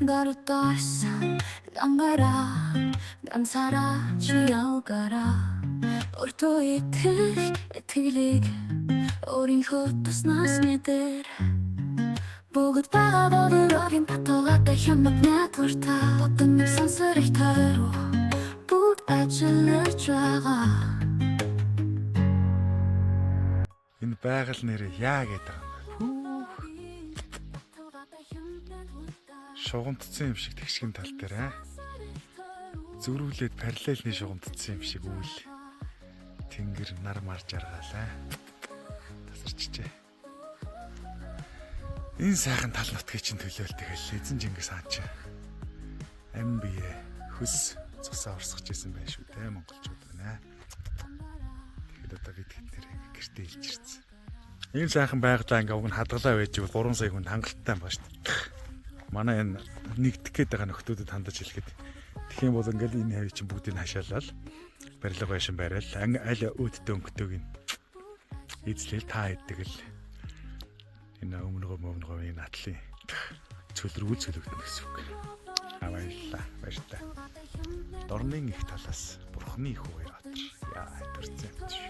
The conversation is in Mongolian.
가루떠서 남가라 난 사라지어가라 Orto итгэлийг өөрийн хөтөс нас мэдэр бүгд байгаа бодолоогийн патологтой хямд найдвартай Бодон нэг сансар их тайруу бүгд ажиллаж байгаа Энэ байгаль нэрээ яа гэдэг юм. Шугамдсан юм шиг тэгшгэн тал дээр зүрүүлээд параллельны шугамдсан юм шиг үйл. Тэнгэр нар марж аргаалаа. Тасарчжээ. Энэ сайхан тал нутгийн чинь төлөөлтөг хэл эзэн Чингис хаан ч амин бие хөс цусаа урсгаж исэн байх шүү дээ монголчууд байна. Тэгэхэд одоо бид тэр гэртээ илж ирсэн. Энэ сайхан байгалаа ингээ уг нь хадгалаа байж бол 3 сая хүнд хангалттай байна шүү дээ. Манай энэ нэгдэх гээд байгаа нөхдүүдэд хандаж хэлэхэд тэгэх юм бол ингээл энэ хавь чинь бүгдийг хашаалал барилга байшин барайл аль өөдтэй өнгөтэйг нь эзлэл та хэдэг л энэ өмнөгөө энэ натлын цөлрүүл цөлөгдөн гэсэн үг. Баярлалаа. Баярлалаа. Дорны их талаас бурхны их үгээр батар. Яа төрцөн юм чи.